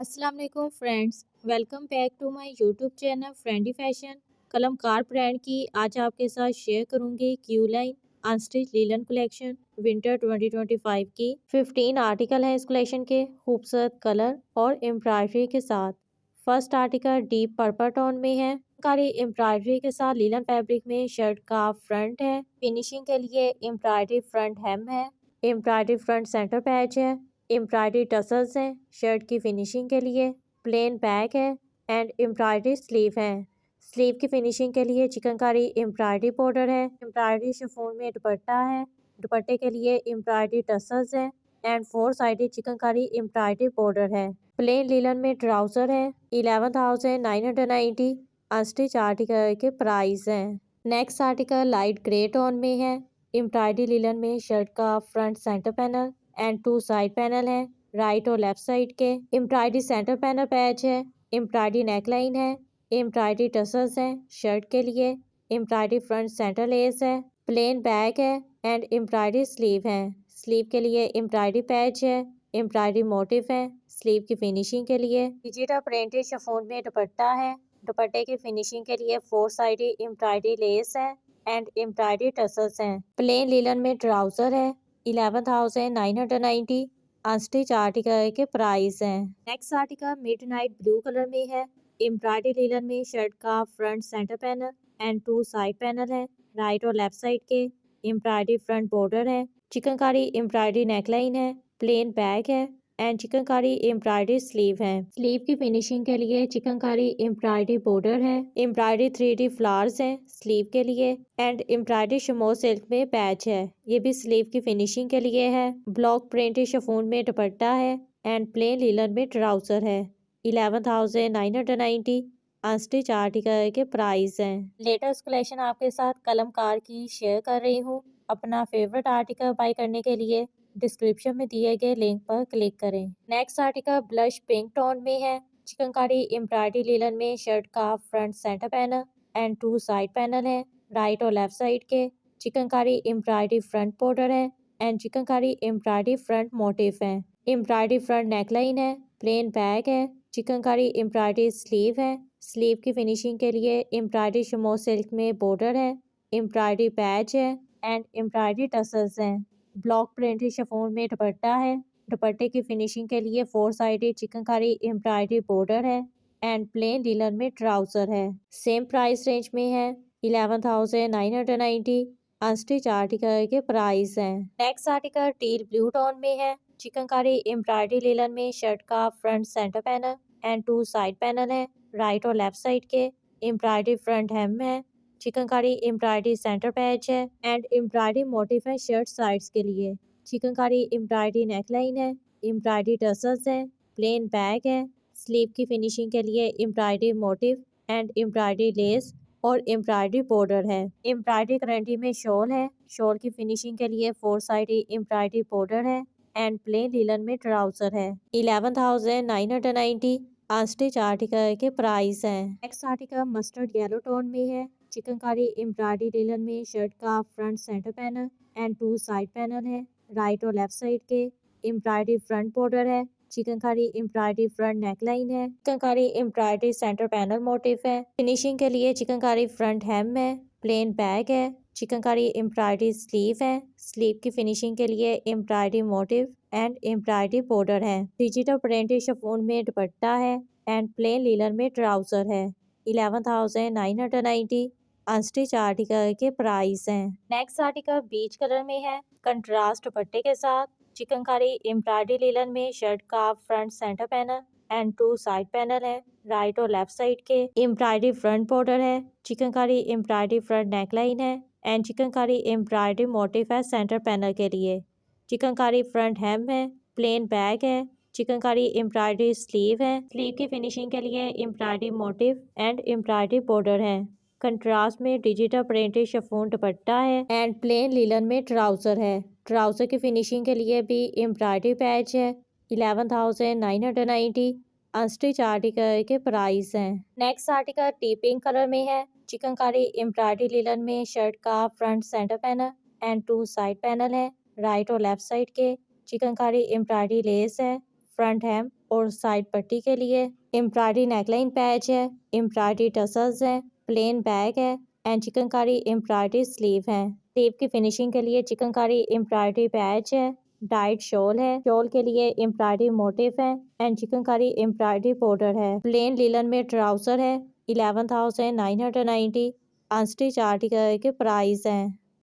अस्सलाम वालेकुम friends, welcome back to my YouTube channel friendy fashion. Kalamkar brand की आज आपके साथ शेयर करूंगी Q line unstitch linen collection winter 2025 की 15 आर्टिकल हैं इस कलेक्शन के खूबसूरत कलर और एम्ब्रॉयडरी के साथ। First article deep purple tone में है, कारी एम्ब्रॉयडरी के साथ लीलन फैब्रिक में शर्ट का फ्रंट है। फिनिशिंग के लिए एम्ब्रॉयडरी फ्रंट हेम है, एम्ब्रॉयडरी फ्रंट सेंटर पैच है, एम्ब्रॉयडरी टसल्स हैं। शर्ट की फिनिशिंग के लिए प्लेन बैक है एंड एम्ब्रॉयडरी स्लीव है। स्लीव की फिनिशिंग के लिए चिकनकारी एम्ब्रॉयडरी बॉर्डर है। एम्ब्रॉयडरी शिफॉन में दुपट्टा है, दुपट्टे के लिए एम्ब्रॉयडरी टसल्स है and 4 sided chikankari embroidery border है। प्लेन लीलन में ट्राउजर है। 11,990 अनस्टिच आर्टिकल के प्राइस हैं। Next article light grey tone में है। एम्ब्रॉयडरी लीलन में शर्ट का front centre panel and 2 side panel है, राइट और लेफ्ट साइड के। एम्ब्रॉयडरी सेंटर पैनल पैच है, एम्ब्रॉयडरी नेकलाइन है, एम्ब्रॉयडरी टसल्स है। शर्ट के लिए एम्ब्रॉयडरी फ्रंट सेंटर लेस है, प्लेन बैक है एंड एम्ब्रॉयडरी स्लीव है। स्लीव के लिए एम्ब्रॉयडरी पैच है, एम्ब्रॉयडरी मोटिव है। स्लीव की फिनिशिंग के लिए डिजिटल प्रिंटेड शिफॉन में दुपट्टा है, दुपट्टे की फिनिशिंग के लिए 4 साइड एम्ब्रॉयडरी लेस है एंड एम्ब्रॉयडरी टसल्स हैं। प्लेन लीलन में ट्राउजर है। 11,990 अनस्टिच आर्टिकल के प्राइस हैं। Next article midnight blue colour में है। एम्ब्रॉयडरी लीलन में शर्ट का front centre panel and 2 side panel है, राइट और लेफ्ट साइड के। एम्ब्रॉयडरी फ्रंट बॉर्डर है, चिकनकारी एम्ब्रॉयडरी नेकलाइन है, प्लेन बैक है एंड चिकनकारी एम्ब्रॉयडरी स्लीव है। स्लीव की फिनिशिंग के लिए चिकनकारी एम्ब्रॉयडरी बॉर्डर है, एम्ब्रॉयडरी 3D फ्लावर्स है स्लीव के लिए एंड एम्ब्रॉयडरी शमो सिल्क में पैच है, ये भी स्लीव की फिनिशिंग के लिए है। ब्लॉक प्रिंटेड शिफॉन में दुपट्टा है एंड प्लेन लीलन में ट्राउजर है। 11,990 अनस्टिच आर्टिकल के प्राइस हैं। लेटेस्ट कलेक्शन आपके साथ कलमकार की शेयर कर रही हूँ। अपना फेवरेट आर्टिकल बाय करने के लिए डिस्क्रिप्शन में दिए गए लिंक पर क्लिक करें। Next article blush pink tone में है। चिकनकारी एम्ब्रॉयडरी लीलन में शर्ट का front centre panel and 2 side panel है, राइट और लेफ्ट साइड के। चिकनकारी एम्ब्रॉयडरी फ्रंट बॉर्डर है and chikankari embroidery front motive है। एम्ब्रॉयडरी फ्रंट नेकलाइन है, प्लेन बैक है, चिकनकारी एम्ब्रॉयडरी स्लीव है। स्लीव की फिनिशिंग के लिए एम्ब्रॉयडरी शमो सिल्क में बॉर्डर है, एम्ब्रॉयडरी पैच है एंड एम्ब्रॉयडरी टसल्स हैं। ब्लॉक प्रिंटेड शिफॉन में दुपट्टा है, दुपट्टे की फिनिशिंग के लिए 4 साइडेड चिकनकारी एम्ब्रॉयडरी बॉर्डर है एंड प्लेन लीलन में ट्राउजर है। सेम प्राइस रेंज में है। 11,990 अनस्टिच आर्टिकल के प्राइस हैं। Next article teal blue tone में है। चिकनकारी एम्ब्रॉयडरी लीलन में शर्ट का front centre panel and 2 side panel है, राइट और लेफ्ट साइड के। एम्ब्रॉयडरी फ्रंट हेम है, चिकनकारी एम्ब्रॉयडरी सेंटर पैच है एंड एम्ब्रॉयडरी मोटिफ है शर्ट साइड्स के लिए। चिकनकारी एम्ब्रॉयडरी नेकलाइन है, एम्ब्रॉयडरी टसल्स है, प्लेन बैक है। स्लीव की फिनिशिंग के लिए embroidery motive and embroidery less और एम्ब्रॉयडरी बॉर्डर है। एम्ब्रॉयडरी गारंटी में शॉल है, शॉल की फिनिशिंग के लिए 4 साइड एम्ब्रॉयडरी बॉर्डर है एंड प्लेन लीलन में ट्राउजर है। 11,990 अनस्टिच आर्टिकल के प्राइस हैं। Next article mustard yellow tone में है। चिकनकारी एम्ब्रॉयडरी लीलन में शर्ट का front centre panel and 2 side panel है, राइट और लेफ्ट साइड के। एम्ब्रॉयडरी फ्रंट बॉर्डर है, चिकनकारी एम्ब्रॉयडरी फ्रंट नेकलाइन है, chikankari embroidery centre panel motif है। फिनिशिंग के लिए चिकनकारी फ्रंट हेम है, प्लेन बैक है, चिकनकारी एम्ब्रॉयडरी स्लीव है। स्लीव की फिनिशिंग के लिए embroidery motive and embroidery border है। डिजिटल प्रिंटेड शिफॉन में दुपट्टा है एंड प्लेन लीलन में ट्राउजर है। 11,990 अनस्टिच आर्टिकल के प्राइस हैं। नेक्स्ट आर्टिकल बीच कलर में है, कंट्रास्ट दुपट्टे के साथ। चिकनकारी एम्ब्रॉयडरी लीलन में शर्ट का front centre panel and 2 side panel है, राइट और लेफ्ट साइड के। एम्ब्रॉयडरी फ्रंट बॉर्डर है, चिकनकारी एम्ब्रॉयडरी फ्रंट नेकलाइन है एंड चिकनकारी एम्ब्रॉयडरी मोटिफ है सेंटर पैनल के लिए। चिकनकारी फ्रंट हेम है, प्लेन बैक है, चिकनकारी एम्ब्रॉयडरी स्लीव है। स्लीव की फिनिशिंग के लिए embroidery motive and embroidery border है। कंट्रास्ट में डिजिटल प्रिंटेड शिफॉन दुपट्टा है एंड प्लेन लीलन में ट्राउजर है। ट्राउजर की फिनिशिंग के लिए भी एम्ब्रॉयडरी पैच है। 11,990 अनस्टिच आर्टिकल के प्राइस हैं। Next article T pink colour में है। चिकनकारी एम्ब्रॉयडरी लीलन में शर्ट का front centre panel and 2 side panel है, राइट और लेफ्ट साइड के। चिकनकारी एम्ब्रॉयडरी लेस है, फ्रंट हेम और साइड पट्टी के लिए एम्ब्रॉयडरी नेकलाइन पैच है, एम्ब्रॉयडरी टसल्स है, प्लेन बैग है एंड चिकनकारी एम्ब्रॉयडरी स्लीव है। स्लीव की फिनिशिंग के लिए चिकनकारी एम्ब्रॉयडरी पैच है, डाइट शॉल है, शॉल के लिए एम्ब्रॉयडरी मोटिफ है एंड चिकनकारी एम्ब्रॉयडरी बॉर्डर है। प्लेन लिलन में ट्राउजर है 11,990। अनस्टिच आर्टिकल के प्राइस है।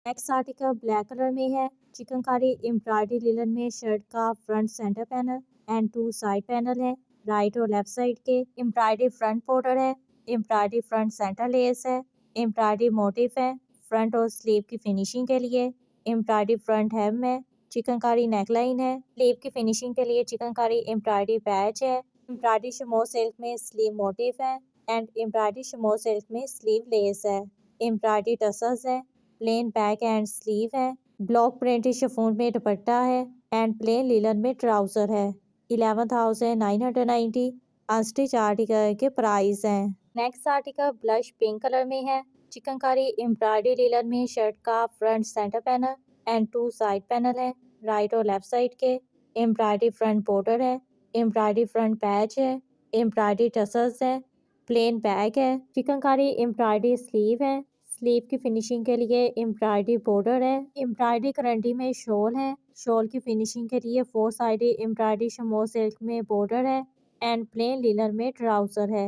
नेक्स्ट आर्टिकल ब्लैक कलर में है। चिकनकारी एम्ब्रॉयडरी लिलन में शर्ट का front centre panel and 2 side panel है। राइट और लेफ्ट साइड के एम्ब्रॉयडरी फ्रंट बॉर्डर है, एम्ब्रॉयडरी फ्रंट सेंटर लेस है, एम्ब्रॉयडरी मोटिफ है। फ्रंट और स्लीव की फिनिशिंग के लिए एम्ब्रॉयडरी फ्रंट हेम है, चिकनकारी नेकलाइन है। स्लीव की फिनिशिंग के लिए चिकनकारी एम्ब्रॉयडरी पैच है, एम्ब्रॉयडरी शमो सिल्क में स्लीव मोटिफ है एंड एम्ब्रॉयडरी शमो सिल्क में स्लीव लेस है। एम्ब्रॉयडरी टसल्स है, प्लेन बैक एंड स्लीव है, ब्लॉक प्रिंटेड शिफॉन में दुपट्टा है एंड प्लेन लिलन में ट्राउजर है। 11,990 अनस्टिच आर्टिकल के प्राइस हैं। Next article blush pink colour में है। चिकनकारी एम्ब्रॉयडरी लिलन में शर्ट का front centre panel and 2 side panel है। राइट और लेफ्ट साइड के एम्ब्रॉयडरी फ्रंट बॉर्डर है, एम्ब्रॉयडरी फ्रंट पैच है, एम्ब्रॉयडरी टसल्स है, प्लेन बैक है, चिकनकारी एम्ब्रॉयडरी स्लीव है। स्लीव की फिनिशिंग के लिए एम्ब्रॉयडरी बॉर्डर है, एम्ब्रॉयडरी करंडी में शॉल है। शॉल की फिनिशिंग के लिए 4 साइड एम्ब्रॉयडरी शमो सिल्क में बॉर्डर है एंड प्लेन लिनन में ट्राउजर है।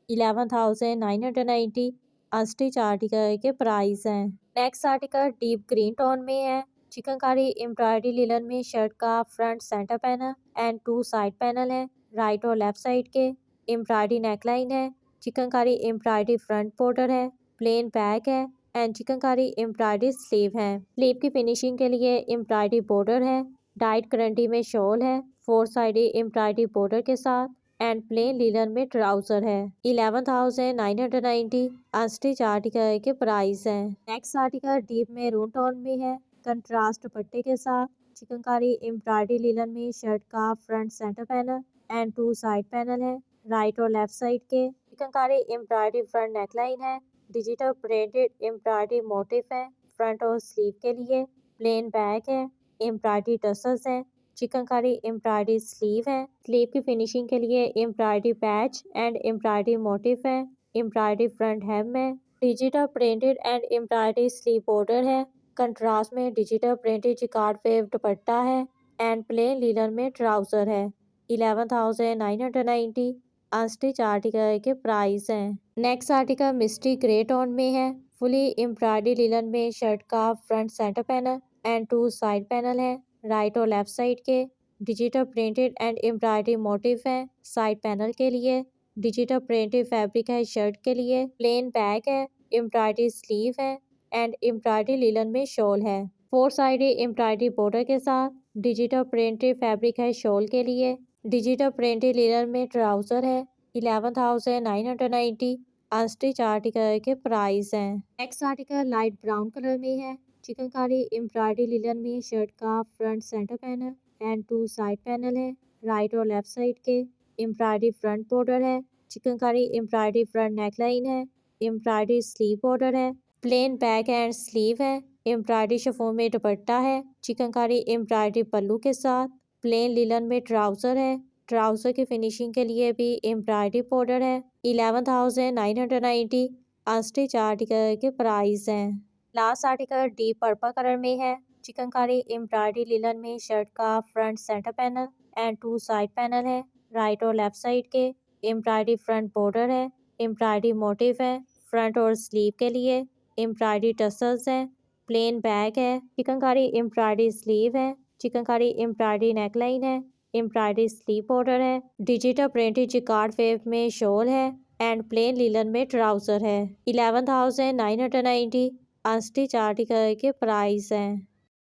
11,990 अनस्टिच आर्टिकल के प्राइस हैं। Next article deep green tone में है। चिकनकारी एम्ब्रॉयडरी लिनन में शर्ट का front centre panel and 2 side panel है। राइट और लेफ्ट साइड के एम्ब्रॉयडरी नेकलाइन है, चिकनकारी एम्ब्रॉयडरी फ्रंट बॉर्डर है, प्लेन बैक है एंड चिकनकारी एम्ब्रॉयडरी स्लीव है। स्लीव की फिनिशिंग के लिए एम्ब्रॉयडरी बॉर्डर है, डाइट करंटी में शॉल है, 4 साइड एम्ब्रॉयडरी बॉर्डर के साथ एंड प्लेन लिनन में ट्राउजर है। 11,990 अनस्टिच आर्टिकल के प्राइस हैं। Next article deep maroon tone में है, कंट्रास्ट दुपट्टे के साथ। चिकनकारी एम्ब्रॉयडरी लिनन में शर्ट का front centre panel and 2 side panel है। राइट और लेफ्ट साइड के चिकनकारी एम्ब्रॉयडरी फ्रंट नेकलाइन है, डिजिटल प्रिंटेड एम्ब्रॉयडरी मोटिफ है। फ्रंट और स्लीव के लिए प्लेन बैक है, एम्ब्रॉयडरी टसल्स है, चिकनकारी एम्ब्रॉयडरी स्लीव है। स्लीव की फिनिशिंग के लिए embroidery patch and embroidery motif है, एम्ब्रॉयडरी फ्रंट हेम है, digital printed and embroidery sleeve border है। कंट्रास्ट में डिजिटल प्रिंटेड जिकार्ड वेव दुपट्टा है एंड प्लेन लिनन में ट्राउजर है। 11,990 अनस्टिच आर्टिकल के प्राइस हैं। नेक्स्ट आर्टिकल मिस्टी ग्रे टोन में है। फुली एम्ब्रॉयडरी लिनन में शर्ट का front centre panel and 2 side panel है। राइट और लेफ्ट साइड के digital printed and embroidery motif है। साइड पैनल के लिए डिजिटल प्रिंटेड फैब्रिक है, शर्ट के लिए प्लेन बैक है, एम्ब्रॉयडरी स्लीव है एंड एम्ब्रॉयडरी लिनन में शॉल है। 4 साइड एम्ब्रॉयडरी बॉर्डर के साथ डिजिटल प्रिंटेड फैब्रिक है, शॉल के लिए डिजिटल प्रिंटेड लिनन में ट्राउजर है। 11,990 अनस्टिच आर्टिकल के प्राइस हैं। Next article light brown colour में है। चिकनकारी एम्ब्रॉयडरी लिनन में शर्ट का front centre panel and 2 side panel है। राइट और लेफ्ट साइड के एम्ब्रॉयडरी फ्रंट बॉर्डर है, चिकनकारी एम्ब्रॉयडरी फ्रंट नेकलाइन है, एम्ब्रॉयडरी स्लीव बॉर्डर है, प्लेन बैक एंड स्लीव है, एम्ब्रॉयडरी शिफॉन में दुपट्टा है, चिकनकारी एम्ब्रॉयडरी पल्लू के साथ, प्लेन लिनन में ट्राउजर है। ट्राउजर की फिनिशिंग के लिए भी एम्ब्रॉयडरी बॉर्डर है। 11,990 अनस्टिच आर्टिकल के प्राइस हैं। Last article deep purple colour में है। चिकनकारी एम्ब्रॉयडरी लिनन में शर्ट का front centre panel and 2 side panel है। राइट और लेफ्ट साइड के एम्ब्रॉयडरी फ्रंट बॉर्डर है, एम्ब्रॉयडरी मोटिफ है। फ्रंट और स्लीव के लिए एम्ब्रॉयडरी टसल्स है, प्लेन बैक है, चिकनकारी एम्ब्रॉयडरी स्लीव है, चिकनकारी एम्ब्रॉयडरी नेकलाइन है, एम्ब्रॉयडरी स्लीव बॉर्डर है, डिजिटल प्रिंटेड जिकार्ड वेव में शॉल है एंड प्लेन लिनन में ट्राउजर है। 11,990 अनस्टिच आर्टिकल के प्राइस हैं।